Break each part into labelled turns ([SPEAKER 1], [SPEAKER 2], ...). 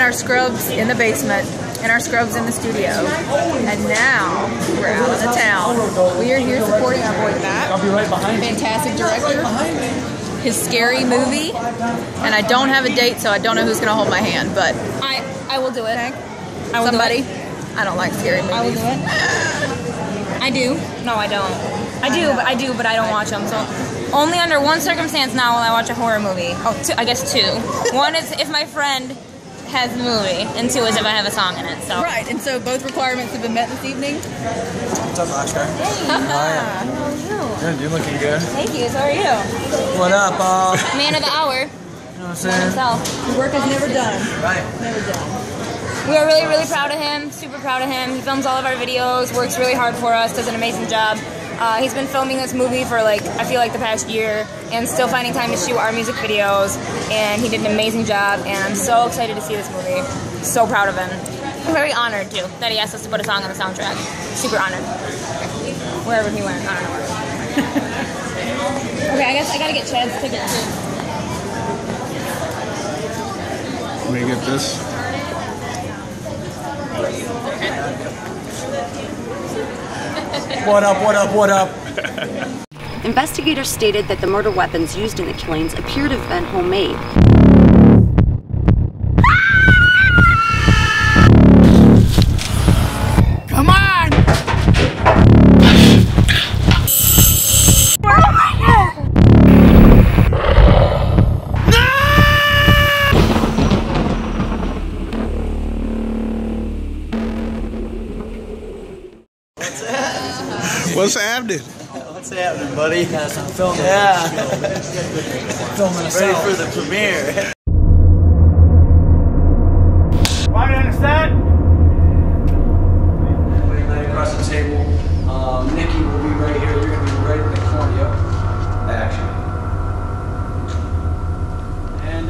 [SPEAKER 1] our scrubs in the basement, and our scrubs in the studio. And now we're out of the town. We are here supporting our boy Matt.
[SPEAKER 2] I'll be right behind you.
[SPEAKER 1] Fantastic director. His scary movie. And I don't have a date, so I don't know who's going to hold my hand, but
[SPEAKER 3] I will do it.
[SPEAKER 1] okay.
[SPEAKER 3] I will
[SPEAKER 1] Somebody?
[SPEAKER 3] do it.
[SPEAKER 1] I don't like scary movies.
[SPEAKER 3] I will do it. I do. No, I don't. I do, but I don't watch them. So only under one circumstance now will I watch a horror movie. Oh, two, I guess two. One is if my friend has the movie, and two is if I have a song in it. So
[SPEAKER 1] Right, and so both requirements have been met this evening.
[SPEAKER 2] What's up, Oscar?
[SPEAKER 3] Hey,
[SPEAKER 2] Hi.
[SPEAKER 3] how are you?
[SPEAKER 2] Good, you're looking good.
[SPEAKER 3] Thank you. So are you?
[SPEAKER 2] What up,
[SPEAKER 3] Man of the hour.
[SPEAKER 2] You know what I'm saying?
[SPEAKER 3] Himself.
[SPEAKER 1] The work is never done.
[SPEAKER 2] Right.
[SPEAKER 1] Never done.
[SPEAKER 3] We are really, really proud of him. Super proud of him. He films all of our videos. Works really hard for us. Does an amazing job. He's been filming this movie for I feel like the past year, and still finding time to shoot our music videos, and he did an amazing job, and I'm so excited to see this movie. So proud of him. I'm very honored, too, that he asked us to put a song on the soundtrack. Super honored. Wherever he went, I don't know where. Okay, I guess I gotta get Chad's ticket, too.
[SPEAKER 2] Let me get this. What up, what up, what up?
[SPEAKER 4] Investigators stated that the murder weapons used in the killings appear to have been homemade.
[SPEAKER 2] Come on!
[SPEAKER 4] Oh my God!
[SPEAKER 2] What's happening?
[SPEAKER 5] What's happening, buddy?
[SPEAKER 2] Got some film.
[SPEAKER 5] Yeah.
[SPEAKER 2] Filming us
[SPEAKER 5] Ready
[SPEAKER 2] out.
[SPEAKER 5] for the premiere.
[SPEAKER 2] Right on the set.
[SPEAKER 6] Right across the table. Nikki will be right here. You're going to be right in the corner. Yep. Action. And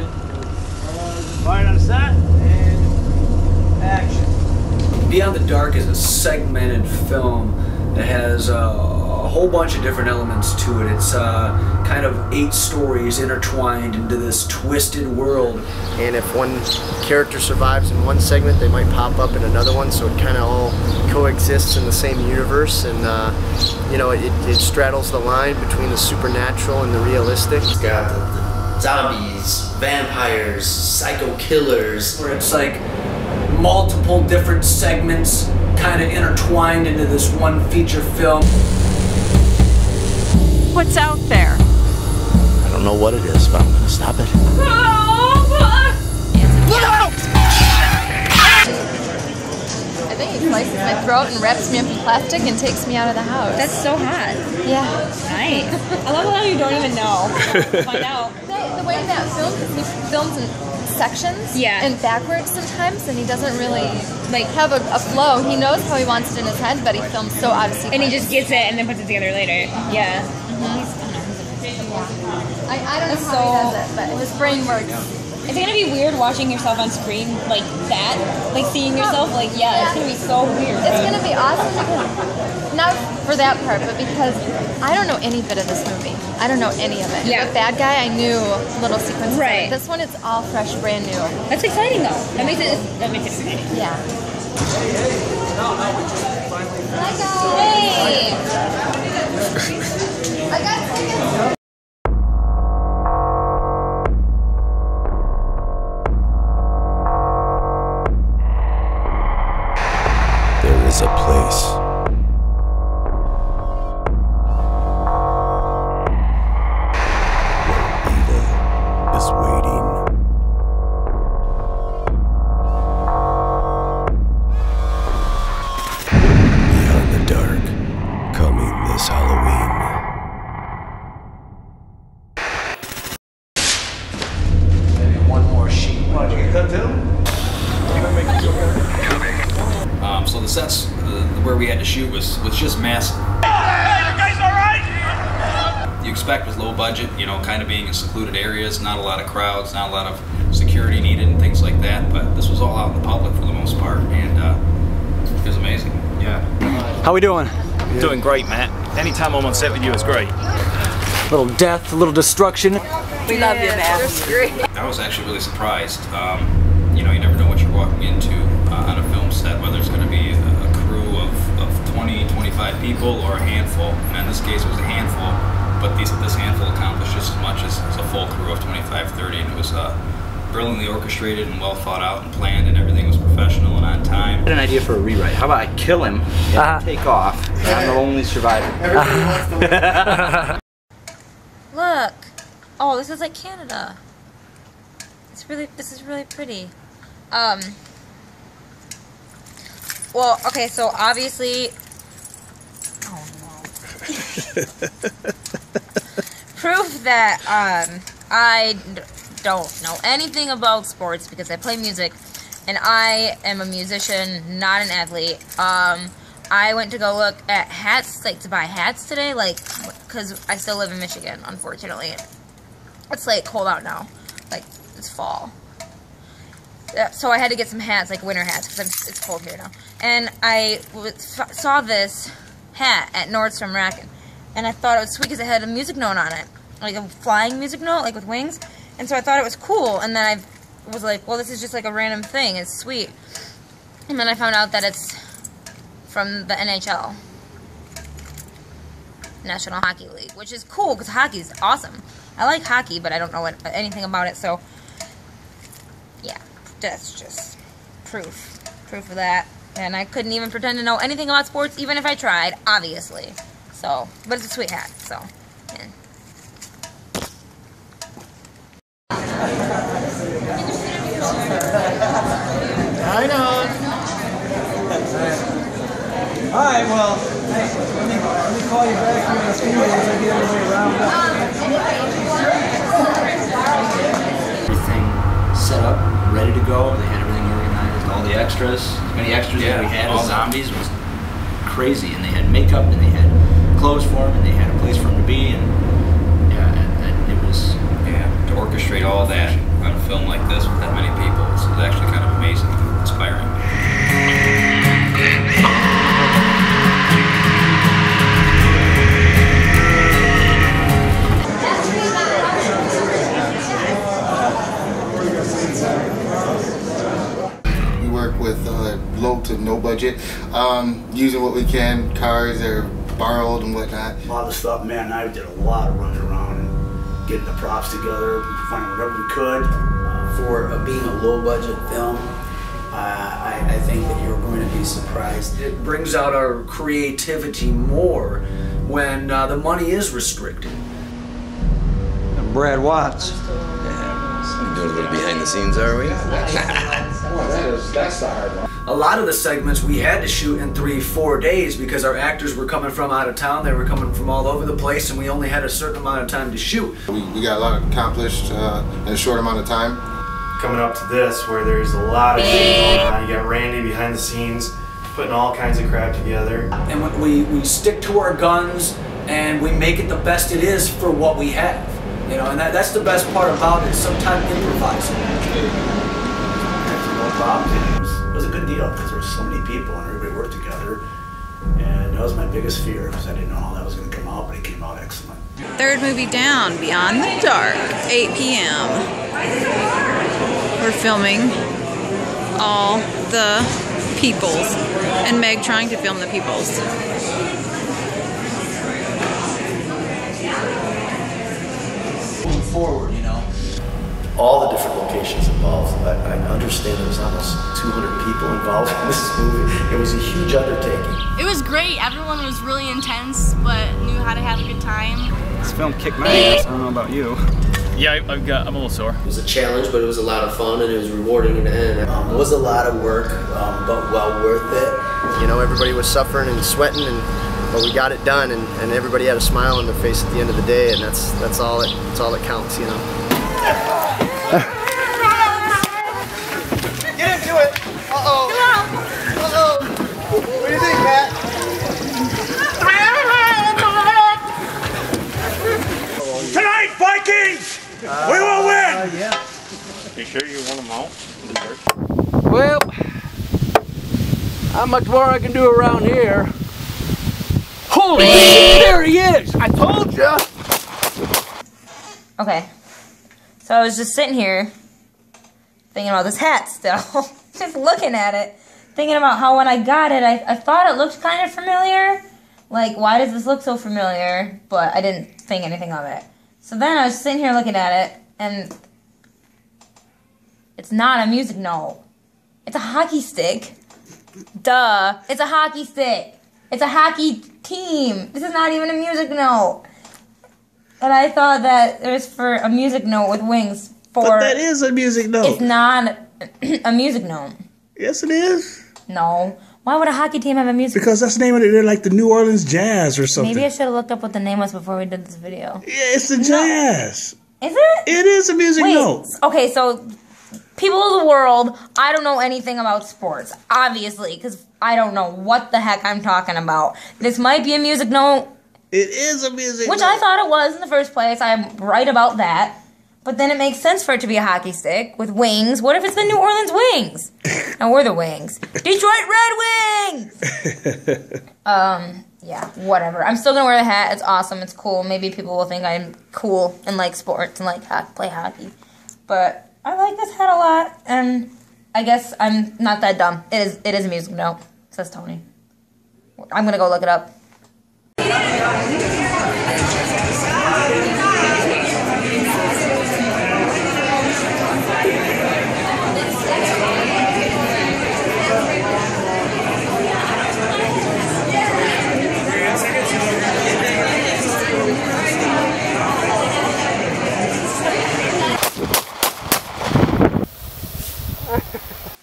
[SPEAKER 2] Right on the set.
[SPEAKER 6] and action. Beyond the Dark is a segmented film that has a whole bunch of different elements to it. It's kind of 8 stories intertwined into this twisted world.
[SPEAKER 7] And if one character survives in one segment, they might pop up in another one, so it kind of all coexists in the same universe, and you know, it straddles the line between the supernatural and the realistic.
[SPEAKER 5] It's got the zombies, vampires, psycho killers.
[SPEAKER 6] Where it's like multiple different segments kind of intertwined into this one feature film.
[SPEAKER 4] What's out there?
[SPEAKER 5] I don't know what it is, but I'm gonna stop it.
[SPEAKER 1] I think he slices my throat and wraps me up in plastic and takes me out of the house.
[SPEAKER 3] That's so hot.
[SPEAKER 1] Yeah.
[SPEAKER 3] Nice. I love how you don't even know. Find out.
[SPEAKER 1] The way that films is he films in sections and backwards sometimes, and he doesn't really have a flow. He knows how he wants it in his head, but he films so out of sequence.
[SPEAKER 3] And he just gets it and then puts it together later. Yeah.
[SPEAKER 1] I don't know how he does it, but his brain works.
[SPEAKER 3] Is it gonna be weird watching yourself on screen like that? Like seeing yourself it's gonna be so weird.
[SPEAKER 1] It's gonna be awesome because, not for that part, but because I don't know any bit of this movie. I don't know any of it.
[SPEAKER 3] Yeah.
[SPEAKER 1] The Bad Guy, I knew little sequences.
[SPEAKER 3] Right.
[SPEAKER 1] Of it. This one, it's all fresh, brand new.
[SPEAKER 3] That's exciting though. That makes it exciting.
[SPEAKER 1] Yeah.
[SPEAKER 3] Hey!
[SPEAKER 1] I got tickets.
[SPEAKER 8] There is a place where evil is waiting. Beyond the Dark, coming this Halloween.
[SPEAKER 6] Maybe one more sheet.
[SPEAKER 2] What, did you get that too?
[SPEAKER 9] So the sets where we had to shoot was just massive.
[SPEAKER 2] Hey, you guys all right?
[SPEAKER 9] You expect with low budget, you know, kind of being in secluded areas, not a lot of crowds, not a lot of security needed and things like that, but this was all out in the public for the most part, and it was amazing.
[SPEAKER 10] Yeah. How we doing? Doing great, Matt. Anytime I'm on set with you is great.
[SPEAKER 6] A little death, a little destruction.
[SPEAKER 1] We love you, man.
[SPEAKER 9] I was actually really surprised. you know, you never know what you're walking into on a film set, whether it's going to be a crew of 20, 25 people or a handful. And in this case, it was a handful, but this handful accomplished just as much as a full crew of 25, 30, and it was brilliantly orchestrated and well thought out and planned, and everything was professional and on time.
[SPEAKER 11] I had an idea for a rewrite. How about I kill him, and take off, and I'm the only survivor.
[SPEAKER 2] Everybody wants to win.
[SPEAKER 3] Look! Oh, this is like Canada. This is really pretty. Well, okay, so obviously, oh no. Proof that, I don't know anything about sports because I play music, and I am a musician, not an athlete. I went to go look at hats, like to buy hats today, like, because I still live in Michigan, unfortunately. It's like cold out now, like it's fall. So I had to get some hats, like winter hats, because it's cold here now. And I saw this hat at Nordstrom Rack, and I thought it was sweet because it had a music note on it, like a flying music note, like with wings. And so I thought it was cool, and then I was like, well, this is just like a random thing, it's sweet. And then I found out that it's from the NHL, National Hockey League, which is cool because hockey's awesome. I like hockey, but I don't know anything about it, so yeah, that's just proof of that. And I couldn't even pretend to know anything about sports, even if I tried, obviously. So, but it's a sweet hat, so, yeah.
[SPEAKER 2] I know. Alright, well, hey, let me call you back here in a few minutes. I'll get everybody around up.
[SPEAKER 11] Everything set up, ready to go. They had everything organized, all the extras. As many extras that we had as zombies was crazy. And they had makeup, and they had clothes for them, and they had a place for them to be. And yeah, and it was...
[SPEAKER 9] Yeah, to orchestrate all that on a film like this with that many people is actually kind of amazing and inspiring.
[SPEAKER 12] We work with low to no budget, using what we can, cars that are borrowed and whatnot.
[SPEAKER 13] A lot of stuff, man, I did a lot of running around and getting the props together, finding whatever we could.
[SPEAKER 5] For being a low-budget film, I think that you're going to be surprised.
[SPEAKER 6] It brings out our creativity more when the money is restricted.
[SPEAKER 2] Brad Watts.
[SPEAKER 8] We're doing a little behind the scenes, are we?
[SPEAKER 2] That's the hard one.
[SPEAKER 6] A lot of the segments we had to shoot in 3-4 days because our actors were coming from out of town, they were coming from all over the place, and we only had a certain amount of time to shoot.
[SPEAKER 12] We got a lot accomplished in a short amount of time.
[SPEAKER 14] Coming up to this, where there's a lot of shit going on, you got Randy behind the scenes, putting all kinds of crap together.
[SPEAKER 6] And when we stick to our guns, and we make it the best it is for what we have. You know, and that's the best part about it, sometimes improvising.
[SPEAKER 13] No problem. It was a good deal because there were so many people and everybody worked together. And that was my biggest fear because I didn't know how that was going to come out, but it came out excellent.
[SPEAKER 15] Third movie down, Beyond the Dark, 8 p.m. We're filming all the peoples, and Meg trying to film the peoples.
[SPEAKER 13] Moving forward, you know.
[SPEAKER 5] All the different locations involved. I understand there was almost 200 people involved in this movie. It was a huge undertaking.
[SPEAKER 16] It was great. Everyone was really intense, but knew how to have a good time.
[SPEAKER 10] This film kicked my ass. I don't know about you. Yeah, I'm a little sore.
[SPEAKER 5] It was a challenge, but it was a lot of fun, and it was rewarding in the end. It was a lot of work, but well worth it.
[SPEAKER 7] You know, everybody was suffering and sweating, but we got it done, and everybody had a smile on their face at the end of the day, and that's all that counts, you know.
[SPEAKER 2] Get into it! Uh-oh! Uh-oh! What do you think, Matt?
[SPEAKER 17] Tonight, Vikings! We will win!
[SPEAKER 2] Yeah.
[SPEAKER 10] You sure you want them out?
[SPEAKER 11] Well, not much more I can do around here. Holy shit, there he is! I told ya!
[SPEAKER 3] Okay. So I was just sitting here thinking about this hat still. Just looking at it. Thinking about how when I got it, I thought it looked kind of familiar. Like, why does this look so familiar? But I didn't think anything of it. So then I was sitting here looking at it, and it's not a music note. It's a hockey stick. Duh. It's a hockey stick. It's a hockey team. This is not even a music note. And I thought that it was for a music note with wings.
[SPEAKER 2] But that is a music note.
[SPEAKER 3] It's not a music note.
[SPEAKER 2] Yes, it is.
[SPEAKER 3] No. Why would a hockey team have a music?
[SPEAKER 2] Because that's the name of it. They're like the New Orleans Jazz or something.
[SPEAKER 3] Maybe I should have looked up what the name was before we did this video.
[SPEAKER 2] Yeah, it's the Jazz.
[SPEAKER 3] Is it?
[SPEAKER 2] It is a music note.
[SPEAKER 3] Okay, so people of the world, I don't know anything about sports, obviously, because I don't know what the heck I'm talking about. This might be a music note.
[SPEAKER 2] It is a music
[SPEAKER 3] Which
[SPEAKER 2] note.
[SPEAKER 3] I thought it was in the first place. I'm right about that. But then it makes sense for it to be a hockey stick with wings. What if it's the New Orleans Wings? No, we're the Wings. Detroit Red Wings! Yeah, whatever. I'm still gonna wear the hat. It's awesome. It's cool. Maybe people will think I'm cool and like sports and like play hockey. But I like this hat a lot, and I guess I'm not that dumb. It is a music note, says Tony. I'm gonna go look it up.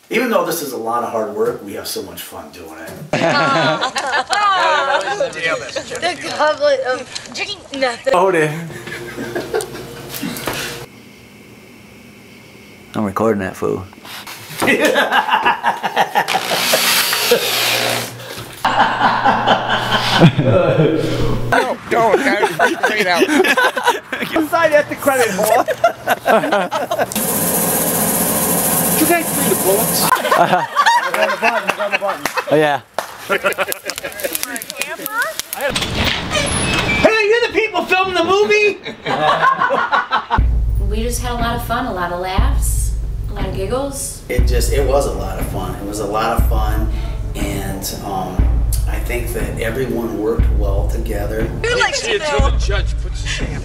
[SPEAKER 13] Even though this is a lot of hard work, we have so much fun doing it.
[SPEAKER 1] The goblet of drinking nothing.
[SPEAKER 6] Hold it. I'm recording that fool.
[SPEAKER 17] No, don't, guys. Bring it out.
[SPEAKER 6] Sign at the credit hole.
[SPEAKER 17] You guys free the bullets?
[SPEAKER 6] On the button. Oh, yeah.
[SPEAKER 17] Hey, you're the people filming the movie?
[SPEAKER 18] We just had a lot of fun, a lot of laughs, a lot of giggles.
[SPEAKER 13] It was a lot of fun. It was a lot of fun, and I think that everyone worked well together.
[SPEAKER 17] You like to the judge puts his stamp.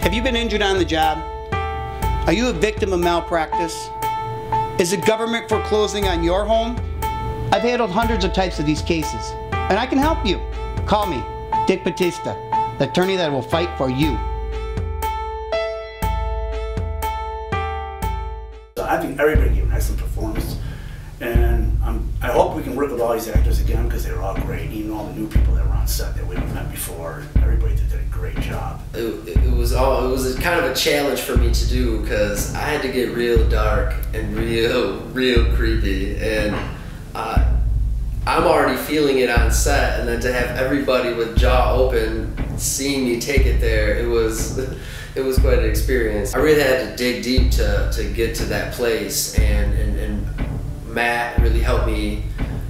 [SPEAKER 19] Have you been injured on the job? Are you a victim of malpractice? Is the government foreclosing on your home? I've handled hundreds of types of these cases, and I can help you. Call me, Dick Batista, the attorney that will fight for you.
[SPEAKER 13] I think everybody gave an excellent performance, and I hope we can work with all these actors again because they were all great. Even all the new people that were on set that we haven't met before, everybody did a great job.
[SPEAKER 20] It was kind of a challenge for me to do because I had to get real dark and real creepy, and I'm already feeling it on set, and then to have everybody with jaw open seeing me take it there, it was quite an experience. I really had to dig deep to get to that place, and Matt really helped me,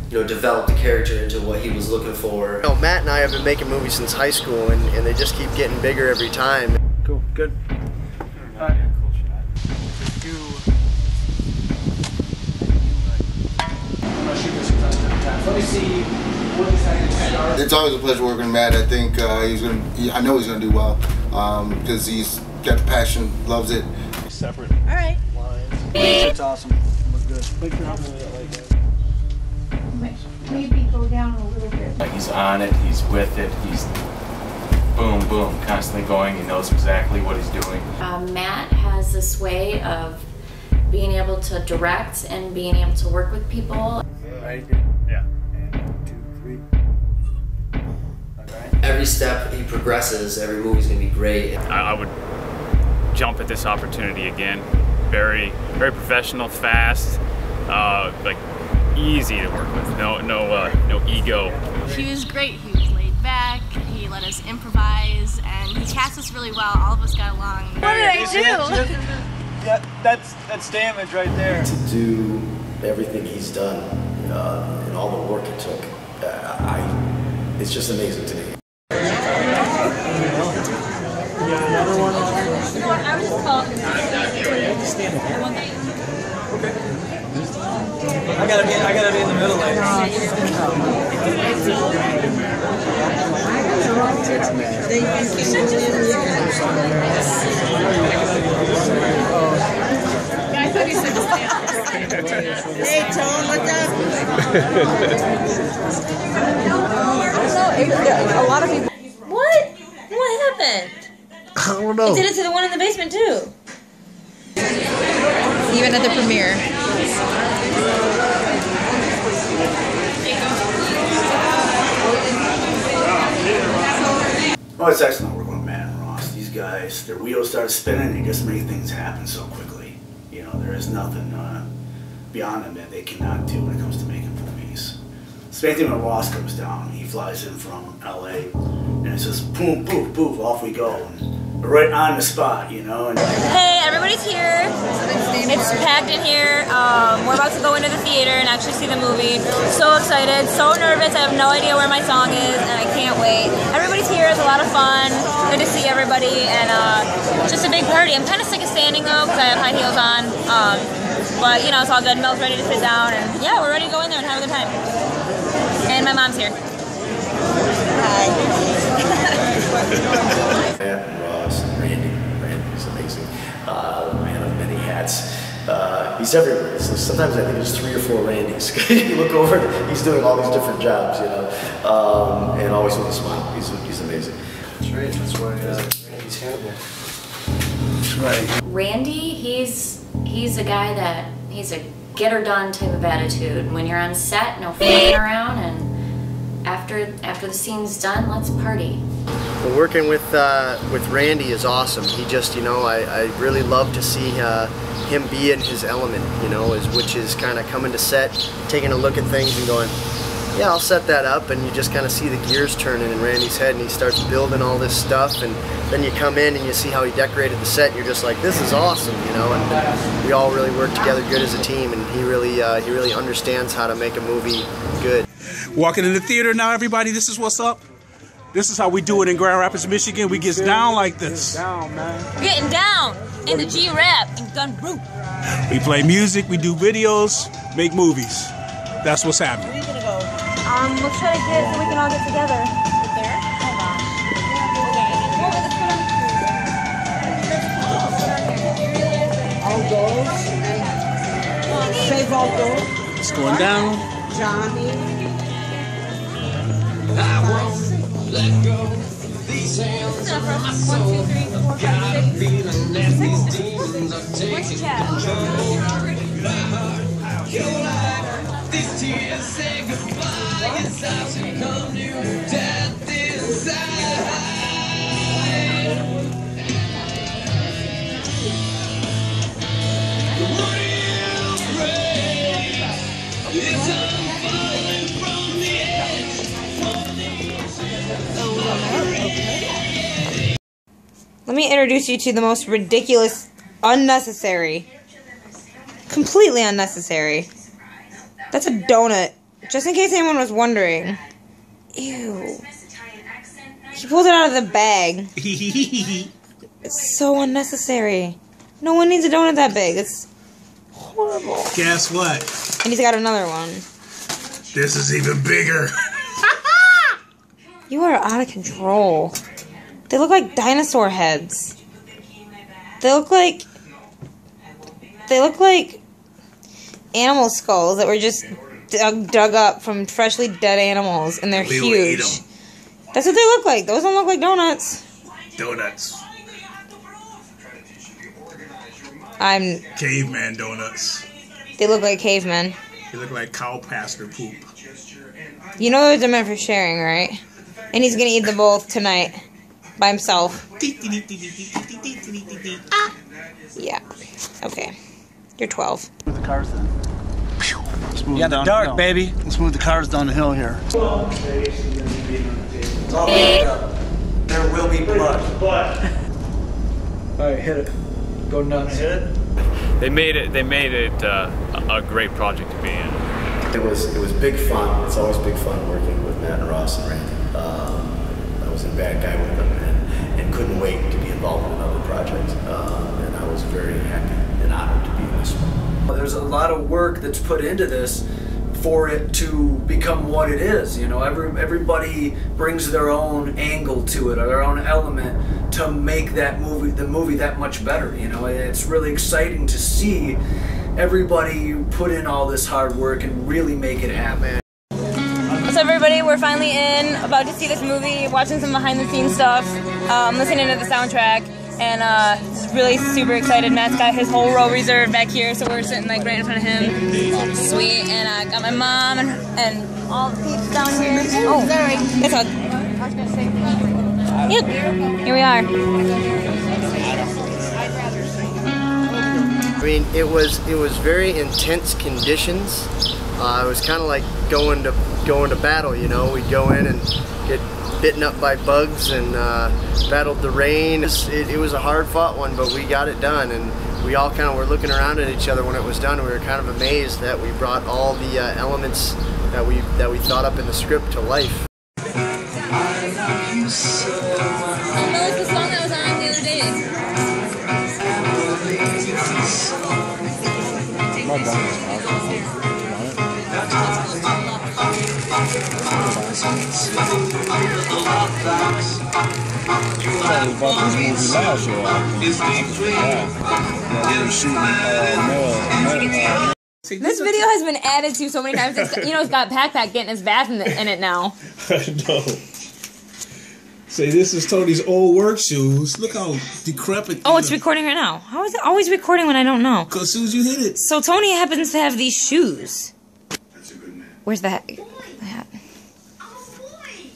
[SPEAKER 20] develop the character into what he was looking for.
[SPEAKER 7] Matt and I have been making movies since high school, and they just keep getting bigger every time.
[SPEAKER 6] Cool, good.
[SPEAKER 12] It's always a pleasure working with Matt. I think I know he's gonna do well because he's got the passion, loves it.
[SPEAKER 17] Separate.
[SPEAKER 1] All right.
[SPEAKER 2] It's awesome. It was good. Thanks for helping me with that like that.
[SPEAKER 1] Maybe go down a little bit.
[SPEAKER 21] He's on it, he's with it, he's boom, boom, constantly going, he knows exactly what he's doing.
[SPEAKER 18] Matt has this way of being able to direct and being able to work with people.
[SPEAKER 21] Right? Yeah. And 2, 3. Okay.
[SPEAKER 20] Every step he progresses, every movie's gonna be great.
[SPEAKER 10] I would jump at this opportunity again. Very professional, fast, like easy to work with. No ego.
[SPEAKER 16] He was great. He was laid back. He let us improvise, and he cast us really well. All of us got along.
[SPEAKER 1] What did I do?
[SPEAKER 2] Yeah, that's damage right there.
[SPEAKER 5] To do everything he's done and all the work it took, it's just amazing to me.
[SPEAKER 2] Another one. Okay. I gotta be in the middle later.
[SPEAKER 4] Hey, Tone, what's up?
[SPEAKER 3] A lot of people. What? What happened?
[SPEAKER 4] I don't know.
[SPEAKER 3] It did it to the one in the basement too.
[SPEAKER 15] Even at the premiere.
[SPEAKER 13] Oh, it's excellent working with Matt and Ross. These guys, their wheels start spinning, they just make things happen so quickly. You know, there is nothing beyond them that they cannot do when it comes to making movies. Same thing when Ross comes down. He flies in from LA, and it's just boom, poof, poof, off we go. And we're right on the spot, you know. And
[SPEAKER 3] Hey, everybody's here. It's packed in here. We're about to go into the theater and actually see the movie. So excited, so nervous. I have no idea where my song is, and I can't wait. Everybody's here. It's a lot of fun. Good to see everybody, and it's just a big party. I'm kind of sick of standing though because I have high heels on. But you know, it's all good. Mel's ready to sit down, and yeah, we're ready to go in there and have a good time. And my mom's here. Hi.
[SPEAKER 5] Matt and Ross and Randy's amazing. Man of many hats. He's everywhere. So sometimes I think there's 3 or 4 Randys. You look over, he's doing all these different jobs, you know, and always with a smile. He's amazing.
[SPEAKER 7] That's right. That's why Randy's Hannibal.
[SPEAKER 13] That's right.
[SPEAKER 18] Randy, he's a guy that he's a get her done type of attitude. When you're on set, no fooling around, and after the scene's done, let's party.
[SPEAKER 7] Well, working with Randy is awesome. He just, you know, I really love to see him be in his element, you know, which is kind of coming to set, taking a look at things and going, yeah, I'll set that up, and you just kind of see the gears turning in Randy's head, and he starts building all this stuff, and then you come in and you see how he decorated the set, and you're just like, this is awesome, you know, and we all really work together good as a team, and he really understands how to make a movie good.
[SPEAKER 22] Walking in the theater now, everybody, this is what's up. This is how we do it in Grand Rapids, Michigan. We get down like this.
[SPEAKER 2] Down, man.
[SPEAKER 3] We're getting down in the G-Rap and gun root.
[SPEAKER 22] We play music, we do videos, make movies. That's what's happening.
[SPEAKER 3] Let's try to get so we can all get together. Right there? Hold on.
[SPEAKER 4] Save all those.
[SPEAKER 22] It's going down.
[SPEAKER 4] Johnny.
[SPEAKER 23] I won't let go. These hands on my soul. Got a feeling that these demons are taking control. My heart, your life. These tears say goodbye. Yes, I should come to death inside. Real brave. It's I'm falling from the edge.
[SPEAKER 3] Let me introduce you to the most ridiculous, unnecessary, completely unnecessary. That's a donut. Just in case anyone was wondering. Ew. He pulled it out of the bag. It's so unnecessary. No one needs a donut that big. It's horrible.
[SPEAKER 22] Guess what?
[SPEAKER 3] And he's got another one.
[SPEAKER 22] This is even bigger.
[SPEAKER 3] You are out of control. They look like dinosaur heads. They look like animal skulls that were just dug up from freshly dead animals, and they're huge. That's what they look like. Those don't look like donuts.
[SPEAKER 22] Donuts. Caveman donuts.
[SPEAKER 3] They look like cavemen.
[SPEAKER 22] They look like cow pasture poop.
[SPEAKER 3] You know those are meant for sharing, right? And he's gonna eat them both tonight. By himself. Yeah. Okay. You're 12.
[SPEAKER 2] Move the cars then. Yeah, the dark, baby. Let's move the cars down the hill here. There will be blood. Alright, hit it. Go nuts. Hit it.
[SPEAKER 10] they made it a great project to be in.
[SPEAKER 5] It was big fun. It's always big fun working with Matt and Ross and Randy. I was a bad guy with them and couldn't wait to be involved in another project. And I was very happy and honored to be in this one.
[SPEAKER 6] There's a lot of work that's put into this for it to become what it is. You know, everybody brings their own angle to it, or their own element to make the movie that much better. You know, it's really exciting to see everybody put in all this hard work and really make it happen.
[SPEAKER 3] What's up, everybody? We're finally in, about to see this movie, watching some behind-the-scenes stuff, listening to the soundtrack, and really super excited. Matt's got his whole row reserved back here, so we're sitting like right in front of him. Sweet. And I got my mom and all the peeps down here. Oh, sorry. It's a... Yep. Here we are.
[SPEAKER 7] I mean, it was very intense conditions. It was kind of like going to battle. You know, we'd go in and get bitten up by bugs and battled the rain. It was a hard-fought one, but we got it done, and we all kind of were looking around at each other when it was done. We were kind of amazed that we brought all the elements that we thought up in the script to life.
[SPEAKER 3] Oh no, it's the song that was on the other day. This video has been added to so many times. You know, it's got Pac getting his bath in it now.
[SPEAKER 22] I know. Say, this is Tony's old work shoes. Look how decrepit.
[SPEAKER 3] Oh, it's recording right now. How is it always recording when I don't know?
[SPEAKER 22] Because as soon as you hit it.
[SPEAKER 3] So Tony happens to have these shoes.
[SPEAKER 22] That's a good man.
[SPEAKER 3] Where's the hat?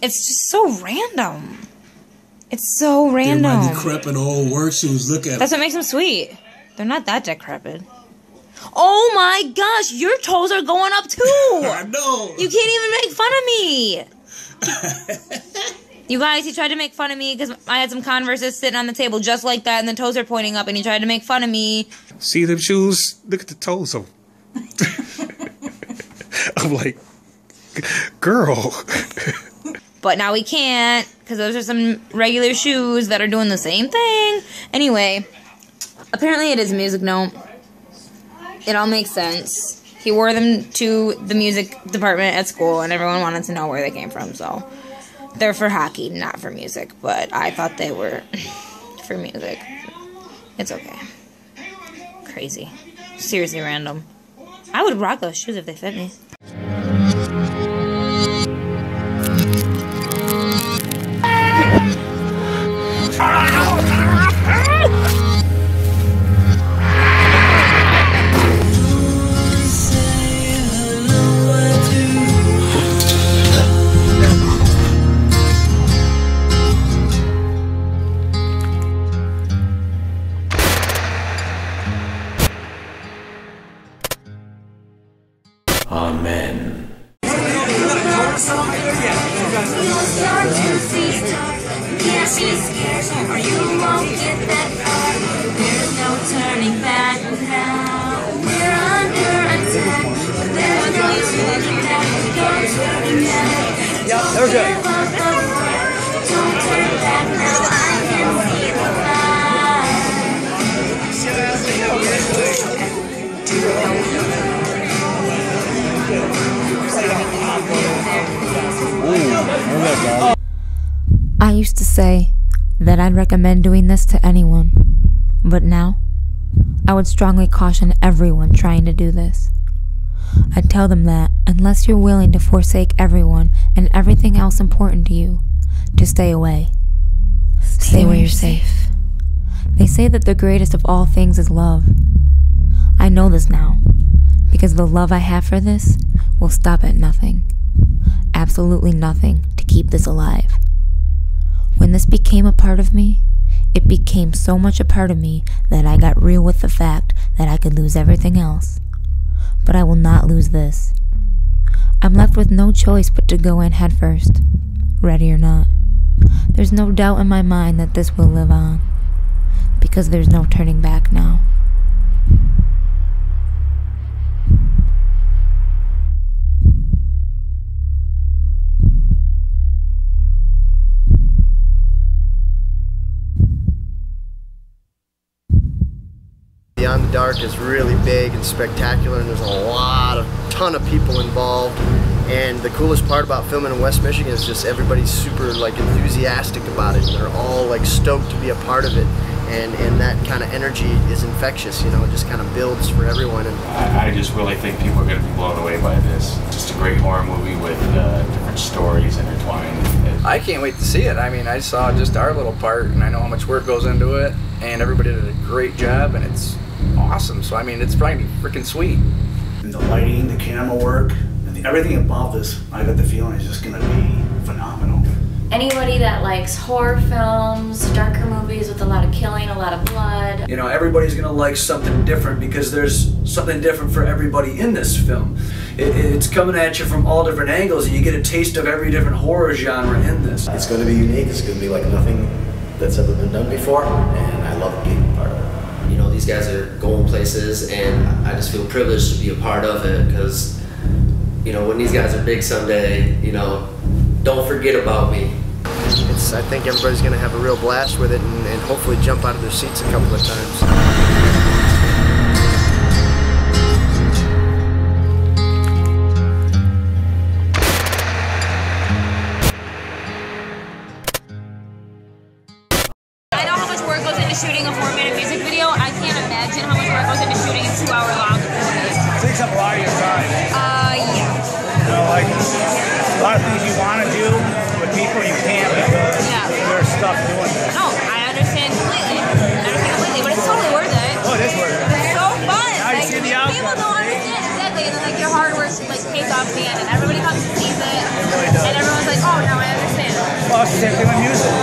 [SPEAKER 3] It's just so random. It's so random.
[SPEAKER 22] They're my decrepit old work shoes. Look at
[SPEAKER 3] That's what makes them sweet. They're not that decrepit. Oh my gosh, your toes are going up too.
[SPEAKER 22] I know.
[SPEAKER 3] You can't even make fun of me. You guys, he tried to make fun of me because I had some Converses sitting on the table just like that, and the toes are pointing up, and he tried to make fun of me.
[SPEAKER 22] See them shoes? Look at the toes of I'm like, girl.
[SPEAKER 3] But now we can't, because those are some regular shoes that are doing the same thing. Anyway, apparently it is a music note. It all makes sense. He wore them to the music department at school, and everyone wanted to know where they came from, so... They're for hockey, not for music, but I thought they were for music. It's okay. Crazy. Seriously random. I would rock those shoes if they fit me.
[SPEAKER 23] Amen.
[SPEAKER 8] I used to say that I'd recommend doing this to anyone, but now I would strongly caution everyone trying to do this. I'd tell them that unless you're willing to forsake everyone and everything else important to you, to stay away. Stay where you're safe. They say that the greatest of all things is love. I know this now, because the love I have for this will stop at nothing. Absolutely nothing to keep this alive. When this became a part of me, it became so much a part of me that I got real with the fact that I could lose everything else. But I will not lose this. I'm left with no choice but to go in head first, ready or not. There's no doubt in my mind that this will live on, because there's no turning back now.
[SPEAKER 7] Beyond the Dark is really big and spectacular, and there's a ton of people involved. And the coolest part about filming in West Michigan is just everybody's super like enthusiastic about it. They're all like stoked to be a part of it, and that kind of energy is infectious. You know, it just kind of builds for everyone. And
[SPEAKER 21] I just really think people are going to be blown away by this. Just a great horror movie with different stories intertwined.
[SPEAKER 9] I can't wait to see it. I mean, I saw just our little part, and I know how much work goes into it, and everybody did a great job, and it's awesome. So I mean, it's probably freaking sweet.
[SPEAKER 13] And the lighting, the camera work, everything about this, I got the feeling is just going to be phenomenal.
[SPEAKER 18] Anybody that likes horror films, darker movies with a lot of killing, a lot of blood.
[SPEAKER 6] You know, everybody's going to like something different because there's something different for everybody in this film. It's coming at you from all different angles, and you get a taste of every different horror genre in this.
[SPEAKER 5] It's going to be unique. It's going to be like nothing that's ever been done before, and I love being part of it.
[SPEAKER 20] You know, these guys are going places, and I just feel privileged to be a part of it because, you know, when these guys are big someday, you know, don't forget about me.
[SPEAKER 7] I think everybody's going to have a real blast with it and hopefully jump out of their seats a couple of times.
[SPEAKER 3] Shooting a 4-minute music video, I can't imagine how much work goes into shooting a 2-hour-long movie.
[SPEAKER 22] It takes up a lot of your time.
[SPEAKER 3] Yeah.
[SPEAKER 22] You know, like a lot of things you want to do with people you can't because there's stuff doing this.
[SPEAKER 3] No, I understand completely. But it's totally worth it.
[SPEAKER 22] Oh, it is worth it.
[SPEAKER 3] It's so fun.
[SPEAKER 22] Now you see the outcome.
[SPEAKER 3] People don't understand exactly, and then like your hard work like pays off at the end, and everybody comes and sees it,
[SPEAKER 22] really does.
[SPEAKER 3] And everyone's like, oh, now I understand.
[SPEAKER 22] Well, it's the same thing with music.